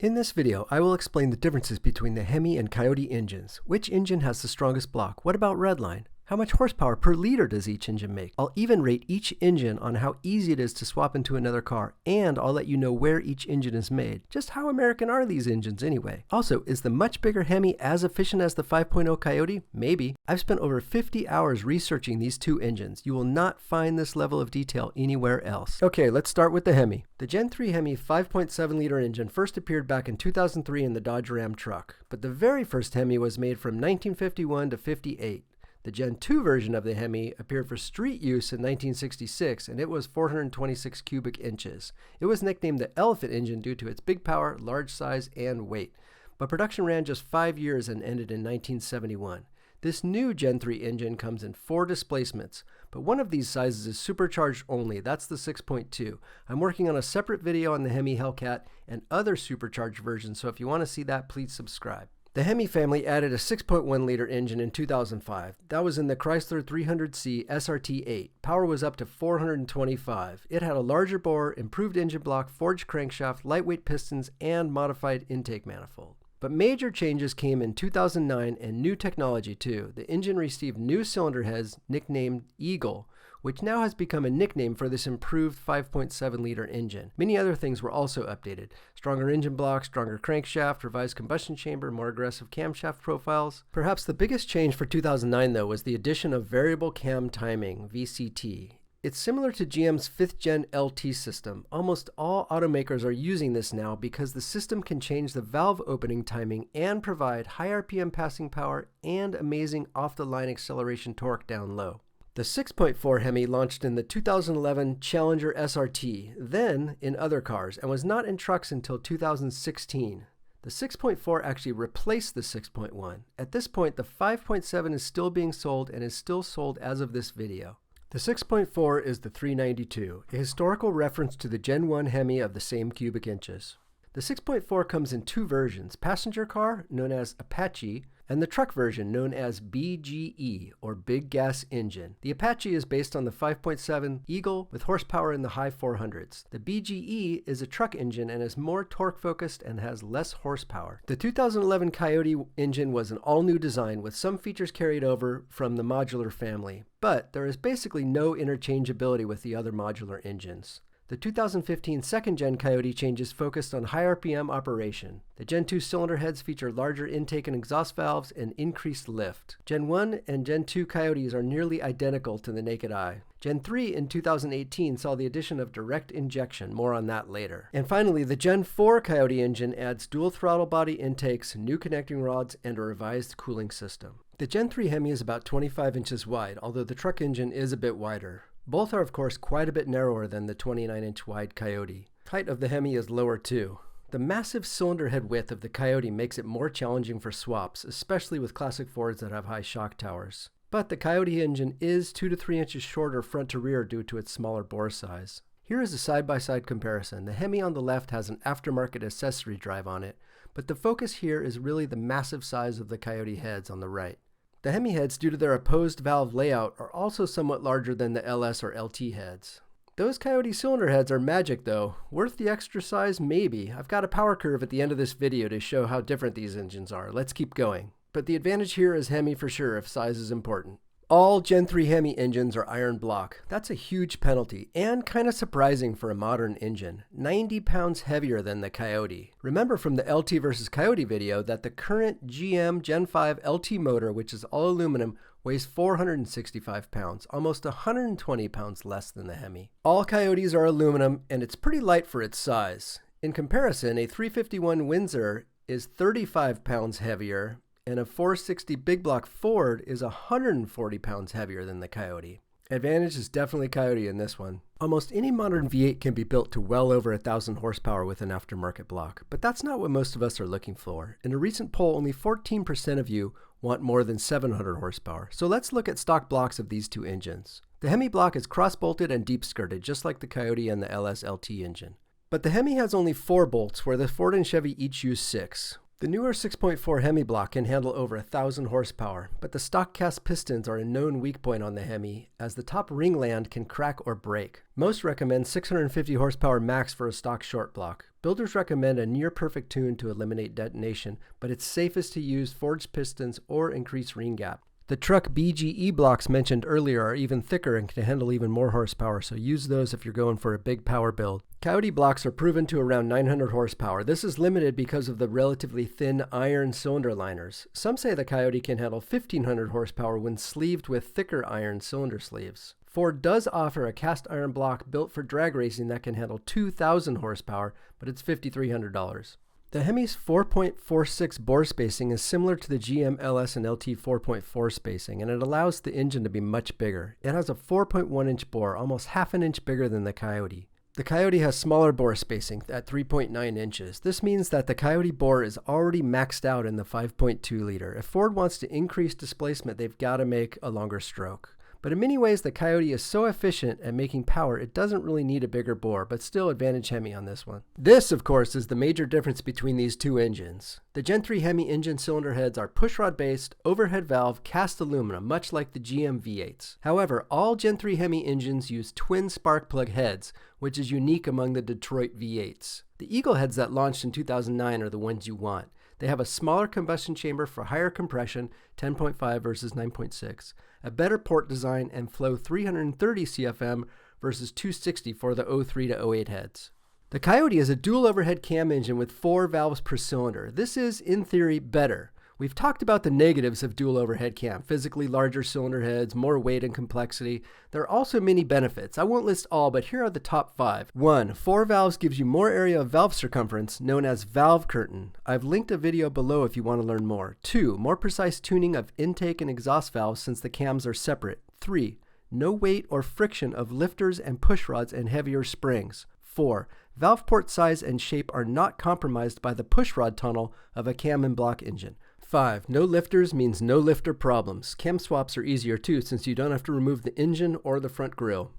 In this video, I will explain the differences between the Hemi and Coyote engines. Which engine has the strongest block? What about Redline? How much horsepower per liter does each engine make? I'll even rate each engine on how easy it is to swap into another car, and I'll let you know where each engine is made. Just how American are these engines anyway? Also, is the much bigger Hemi as efficient as the 5.0 Coyote? Maybe. I've spent over 50 hours researching these two engines. You will not find this level of detail anywhere else. Okay, let's start with the Hemi. The Gen 3 Hemi 5.7 liter engine first appeared back in 2003 in the Dodge Ram truck, but the very first Hemi was made from 1951 to 58. The Gen 2 version of the Hemi appeared for street use in 1966, and it was 426 cubic inches. It was nicknamed the Elephant engine due to its big power, large size, and weight. But production ran just 5 years and ended in 1971. This new Gen 3 engine comes in 4 displacements, but one of these sizes is supercharged only. That's the 6.2. I'm working on a separate video on the Hemi Hellcat and other supercharged versions, so if you want to see that, please subscribe. The Hemi family added a 6.1 liter engine in 2005. That was in the Chrysler 300C SRT8. Power was up to 425. It had a larger bore, improved engine block, forged crankshaft, lightweight pistons, and modified intake manifold. But major changes came in 2009 and new technology too. The engine received new cylinder heads nicknamed ɡild, which now has become a nickname for this improved 5.7 liter engine. Many other things were also updated. Stronger engine block, stronger crankshaft, revised combustion chamber, more aggressive camshaft profiles. Perhaps the biggest change for 2009 though was the addition of variable cam timing, VCT. It's similar to GM's 5th gen LT system. Almost all automakers are using this now because the system can change the valve opening timing and provide high RPM passing power and amazing off-the-line acceleration torque down low. The 6.4 Hemi launched in the 2011 Challenger SRT, then in other cars, and was not in trucks until 2016. The 6.4 actually replaced the 6.1. At this point, the 5.7 is still being sold and is still sold as of this video. The 6.4 is the 392, a historical reference to the Gen 1 Hemi of the same cubic inches. The 6.4 comes in 2 versions, passenger car, known as Apache, and the truck version, known as BGE, or Big Gas Engine. The Apache is based on the 5.7 ɡild with horsepower in the high 400s. The BGE is a truck engine and is more torque-focused and has less horsepower. The 2011 Coyote engine was an all-new design with some features carried over from the modular family, but there is basically no interchangeability with the other modular engines. The 2015 second-gen Coyote changes focused on high RPM operation. The Gen 2 cylinder heads feature larger intake and exhaust valves and increased lift. Gen 1 and Gen 2 Coyotes are nearly identical to the naked eye. Gen 3 in 2018 saw the addition of direct injection, more on that later. And finally, the Gen 4 Coyote engine adds dual throttle body intakes, new connecting rods, and a revised cooling system. The Gen 3 Hemi is about 25 inches wide, although the truck engine is a bit wider. Both are of course quite a bit narrower than the 29-inch wide Coyote. Height of the Hemi is lower too. The massive cylinder head width of the Coyote makes it more challenging for swaps, especially with classic Fords that have high shock towers. But the Coyote engine is 2 to 3 inches shorter front to rear due to its smaller bore size. Here is a side-by-side comparison. The Hemi on the left has an aftermarket accessory drive on it, but the focus here is really the massive size of the Coyote heads on the right. The Hemi heads, due to their opposed valve layout, are also somewhat larger than the LS or LT heads. Those Coyote cylinder heads are magic though. Worth the extra size? Maybe. I've got a power curve at the end of this video to show how different these engines are. Let's keep going. But the advantage here is Hemi for sure if size is important. All Gen 3 Hemi engines are iron block. That's a huge penalty and kind of surprising for a modern engine. 90 pounds heavier than the Coyote. Remember from the LT versus Coyote video that the current GM Gen 5 LT motor, which is all aluminum, weighs 465 pounds, almost 120 pounds less than the Hemi. All Coyotes are aluminum and it's pretty light for its size. In comparison, a 351 Windsor is 35 pounds heavier, and a 460 big block Ford is 140 pounds heavier than the Coyote. Advantage is definitely Coyote in this one. Almost any modern V8 can be built to well over 1,000 horsepower with an aftermarket block, but that's not what most of us are looking for. In a recent poll, only 14% of you want more than 700 horsepower. So let's look at stock blocks of these two engines. The Hemi block is cross-bolted and deep-skirted, just like the Coyote and the LS LT engine. But the Hemi has only 4 bolts, where the Ford and Chevy each use 6. The newer 6.4 Hemi block can handle over 1,000 horsepower, but the stock cast pistons are a known weak point on the Hemi, as the top ringland can crack or break. Most recommend 650 horsepower max for a stock short block. Builders recommend a near-perfect tune to eliminate detonation, but it's safest to use forged pistons or increase ring gap. The truck BGE blocks mentioned earlier are even thicker and can handle even more horsepower, so use those if you're going for a big power build. Coyote blocks are proven to around 900 horsepower. This is limited because of the relatively thin iron cylinder liners. Some say the Coyote can handle 1,500 horsepower when sleeved with thicker iron cylinder sleeves. Ford does offer a cast iron block built for drag racing that can handle 2,000 horsepower, but it's $5,300. The Hemi's 4.46 bore spacing is similar to the GM LS and LT 4.4 spacing, and it allows the engine to be much bigger. It has a 4.1-inch bore, almost half an inch bigger than the Coyote. The Coyote has smaller bore spacing at 3.9 inches. This means that the Coyote bore is already maxed out in the 5.2 liter. If Ford wants to increase displacement, they've got to make a longer stroke. But in many ways, the Coyote is so efficient at making power, it doesn't really need a bigger bore, but still advantage Hemi on this one. This, of course, is the major difference between these two engines. The Gen 3 Hemi engine cylinder heads are pushrod based, overhead valve, cast aluminum, much like the GM V8s. However, all Gen 3 Hemi engines use twin spark plug heads, which is unique among the Detroit V8s. The Eagle heads that launched in 2009 are the ones you want. They have a smaller combustion chamber for higher compression, 10.5 versus 9.6, a better port design, and flow 330 CFM versus 260 for the 03 to 08 heads. The Coyote is a dual overhead cam engine with 4 valves per cylinder. This is, in theory, better. We've talked about the negatives of dual overhead cam, physically larger cylinder heads, more weight and complexity. There are also many benefits. I won't list all, but here are the top 5. 1. 4 valves gives you more area of valve circumference, known as valve curtain. I've linked a video below if you want to learn more. 2. More precise tuning of intake and exhaust valves since the cams are separate. 3. No weight or friction of lifters and push rods and heavier springs. 4. Valve port size and shape are not compromised by the pushrod tunnel of a cam and block engine. 5. No lifters means no lifter problems. Cam swaps are easier too, since you don't have to remove the engine or the front grille.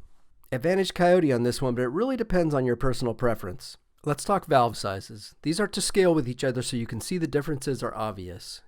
Advantage Coyote on this one, but it really depends on your personal preference. Let's talk valve sizes. These are to scale with each other so you can see the differences are obvious.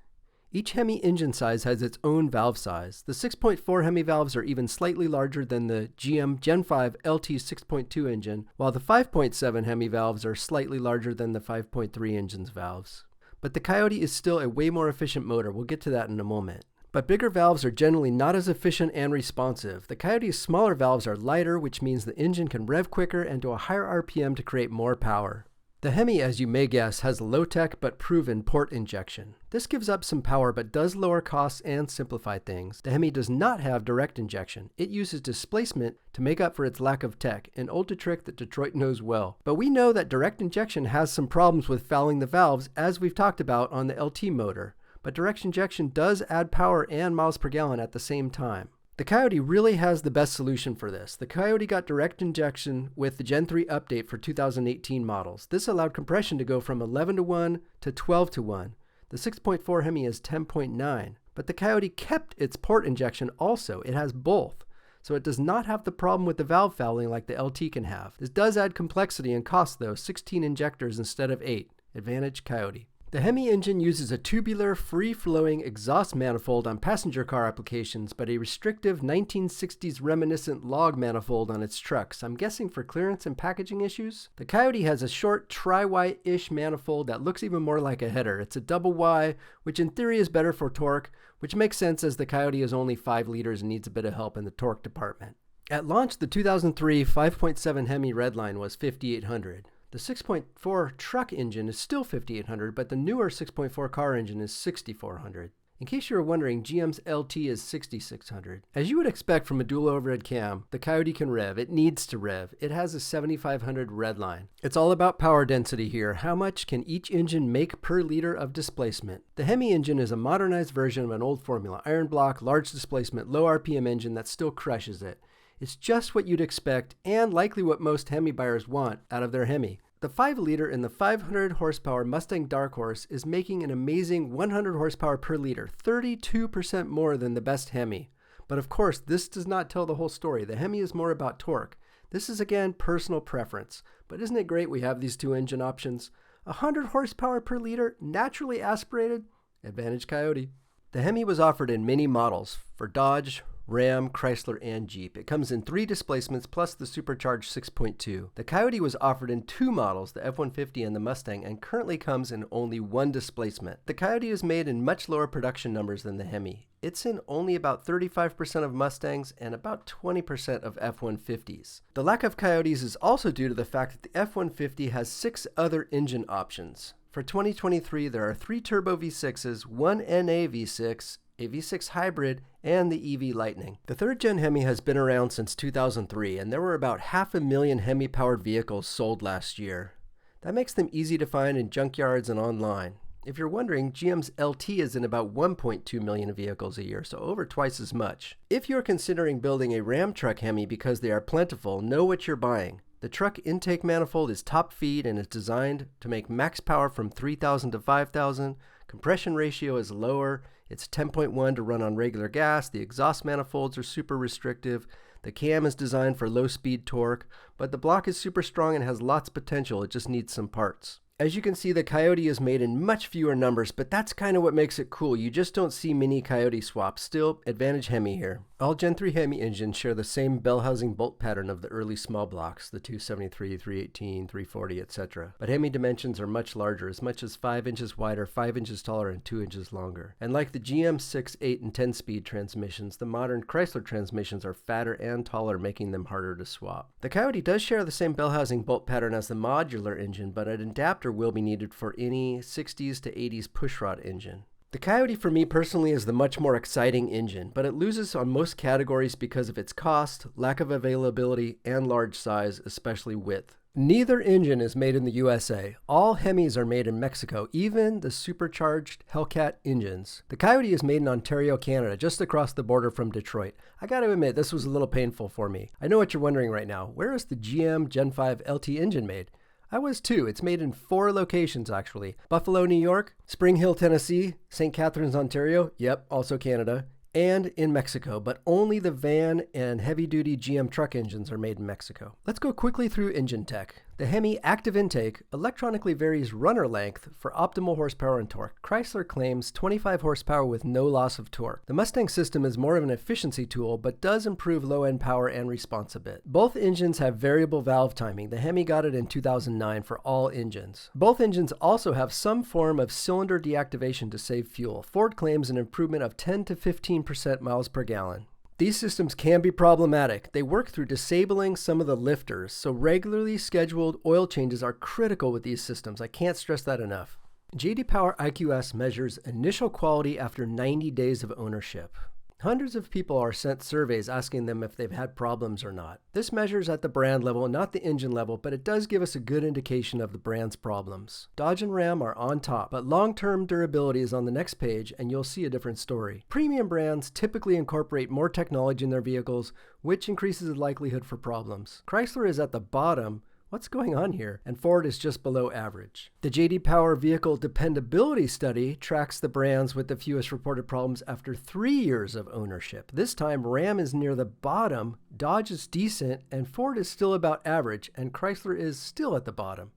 Each Hemi engine size has its own valve size. The 6.4 Hemi valves are even slightly larger than the GM Gen 5 LT 6.2 engine, while the 5.7 Hemi valves are slightly larger than the 5.3 engine's valves. But the Coyote is still a way more efficient motor. We'll get to that in a moment. But bigger valves are generally not as efficient and responsive. The Coyote's smaller valves are lighter, which means the engine can rev quicker and to a higher RPM to create more power. The Hemi, as you may guess, has low-tech but proven port injection. This gives up some power but does lower costs and simplify things. The Hemi does not have direct injection. It uses displacement to make up for its lack of tech, an old trick that Detroit knows well. But we know that direct injection has some problems with fouling the valves, as we've talked about on the LT motor. But direct injection does add power and miles per gallon at the same time. The Coyote really has the best solution for this. The Coyote got direct injection with the Gen 3 update for 2018 models. This allowed compression to go from 11:1 to 12:1. The 6.4 Hemi is 10.9, but the Coyote kept its port injection also. It has both, so it does not have the problem with the valve fouling like the LT can have. This does add complexity and cost though, 16 injectors instead of 8. Advantage Coyote. The Hemi engine uses a tubular, free-flowing exhaust manifold on passenger car applications, but a restrictive 1960s reminiscent log manifold on its trucks. I'm guessing for clearance and packaging issues? The Coyote has a short tri-Y-ish manifold that looks even more like a header. It's a double Y, which in theory is better for torque, which makes sense as the Coyote is only 5 liters and needs a bit of help in the torque department. At launch, the 2003 5.7 Hemi Redline was 5,800. The 6.4 truck engine is still 5,800, but the newer 6.4 car engine is 6,400. In case you were wondering, GM's LT is 6,600. As you would expect from a dual overhead cam, the Coyote can rev. It needs to rev. It has a 7,500 Redline. It's all about power density here. How much can each engine make per liter of displacement? The Hemi engine is a modernized version of an old formula. Iron block, large displacement, low RPM engine that still crushes it. It's just what you'd expect and likely what most Hemi buyers want out of their Hemi. The 5-liter in the 500 horsepower Mustang Dark Horse is making an amazing 100 horsepower per liter, 32% more than the best Hemi. But of course, this does not tell the whole story. The Hemi is more about torque. This is again personal preference. But isn't it great we have these two engine options? 100 horsepower per liter, naturally aspirated, advantage Coyote. The Hemi was offered in many models for Dodge, Ram, Chrysler, and Jeep. It comes in 3 displacements plus the supercharged 6.2. The Coyote was offered in 2 models, the F-150 and the Mustang, and currently comes in only 1 displacement. The Coyote is made in much lower production numbers than the Hemi. It's in only about 35% of Mustangs and about 20% of F-150s. The lack of Coyotes is also due to the fact that the F-150 has 6 other engine options. For 2023, there are 3 turbo V6s, 1 NA V6, a V6 hybrid, and the EV Lightning. The 3rd gen Hemi has been around since 2003, and there were about 500,000 Hemi-powered vehicles sold last year. That makes them easy to find in junkyards and online. If you're wondering, GM's LT is in about 1.2 million vehicles a year, so over twice as much. If you're considering building a Ram truck Hemi because they are plentiful, know what you're buying. The truck intake manifold is top feed and is designed to make max power from 3,000 to 5,000. Compression ratio is lower. It's 10.1 to run on regular gas. The exhaust manifolds are super restrictive. The cam is designed for low speed torque, but the block is super strong and has lots of potential. It just needs some parts. As you can see, the Coyote is made in much fewer numbers, but that's kind of what makes it cool. You just don't see many Coyote swaps. Still, advantage Hemi here. All Gen 3 Hemi engines share the same bell housing bolt pattern of the early small blocks, the 273, 318, 340, etc. But Hemi dimensions are much larger, as much as 5 inches wider, 5 inches taller, and 2 inches longer. And like the GM 6, 8, and 10-speed transmissions, the modern Chrysler transmissions are fatter and taller, making them harder to swap. The Coyote does share the same bell housing bolt pattern as the modular engine, but an adapter will be needed for any 60s to 80s pushrod engine. The Coyote for me personally is the much more exciting engine, but it loses on most categories because of its cost, lack of availability, and large size, especially width. Neither engine is made in the USA. All Hemis are made in Mexico, even the supercharged Hellcat engines. The Coyote is made in Ontario, Canada, just across the border from Detroit. I gotta admit, this was a little painful for me. I know what you're wondering right now. Where is the GM Gen 5 LT engine made? I was too. It's made in 4 locations actually. Buffalo, New York, Spring Hill, Tennessee, St. Catharines, Ontario, yep, also Canada, and in Mexico, but only the van and heavy-duty GM truck engines are made in Mexico. Let's go quickly through engine tech. The Hemi active intake electronically varies runner length for optimal horsepower and torque. Chrysler claims 25 horsepower with no loss of torque. The Mustang system is more of an efficiency tool, but does improve low-end power and response a bit. Both engines have variable valve timing. The Hemi got it in 2009 for all engines. Both engines also have some form of cylinder deactivation to save fuel. Ford claims an improvement of 10 to 15% miles per gallon. These systems can be problematic. They work through disabling some of the lifters, so regularly scheduled oil changes are critical with these systems. I can't stress that enough. J.D. Power IQS measures initial quality after 90 days of ownership. Hundreds of people are sent surveys asking them if they've had problems or not. This measures at the brand level, not the engine level, but it does give us a good indication of the brand's problems. Dodge and Ram are on top, but long-term durability is on the next page, and you'll see a different story. Premium brands typically incorporate more technology in their vehicles, which increases the likelihood for problems. Chrysler is at the bottom. What's going on here? And Ford is just below average. The J.D. Power Vehicle Dependability Study tracks the brands with the fewest reported problems after 3 years of ownership. This time, Ram is near the bottom, Dodge is decent, and Ford is still about average, and Chrysler is still at the bottom.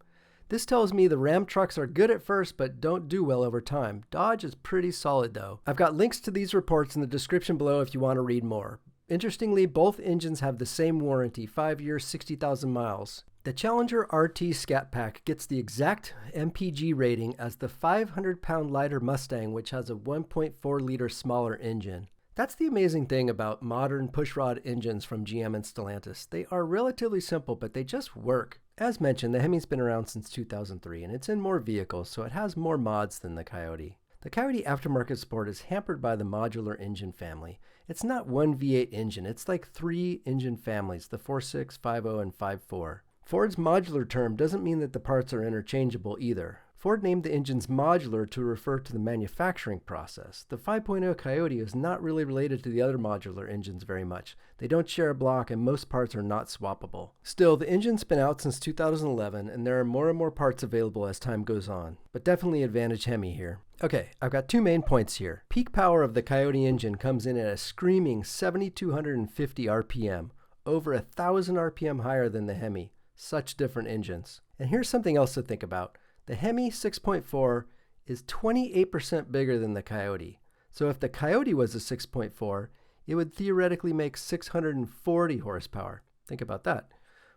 This tells me the Ram trucks are good at first, but don't do well over time. Dodge is pretty solid though. I've got links to these reports in the description below if you want to read more. Interestingly, both engines have the same warranty, 5 years, 60,000 miles. The Challenger RT Scat Pack gets the exact MPG rating as the 500-pound lighter Mustang, which has a 1.4-liter smaller engine. That's the amazing thing about modern pushrod engines from GM and Stellantis. They are relatively simple, but they just work. As mentioned, the Hemi's been around since 2003, and it's in more vehicles, so it has more mods than the Coyote. The Coyote Aftermarket Support is hampered by the modular engine family. It's not one V8 engine, it's like 3 engine families, the 4.6, 5.0, and 5.4. Ford's modular term doesn't mean that the parts are interchangeable either. Ford named the engines modular to refer to the manufacturing process. The 5.0 Coyote is not really related to the other modular engines very much. They don't share a block and most parts are not swappable. Still, the engine's been out since 2011 and there are more and more parts available as time goes on. But definitely advantage Hemi here. Okay, I've got 2 main points here. Peak power of the Coyote engine comes in at a screaming 7,250 RPM, over 1,000 RPM higher than the Hemi. Such different engines. And here's something else to think about. The Hemi 6.4 is 28% bigger than the Coyote. So if the Coyote was a 6.4, it would theoretically make 640 horsepower. Think about that.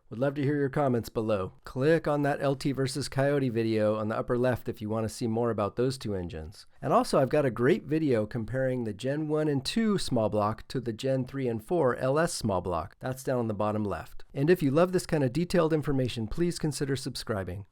Would love to hear your comments below. Click on that LT versus Coyote video on the upper left if you want to see more about those two engines. And also I've got a great video comparing the Gen 1 and 2 small block to the Gen 3 and 4 LS small block. That's down on the bottom left. And if you love this kind of detailed information, please consider subscribing.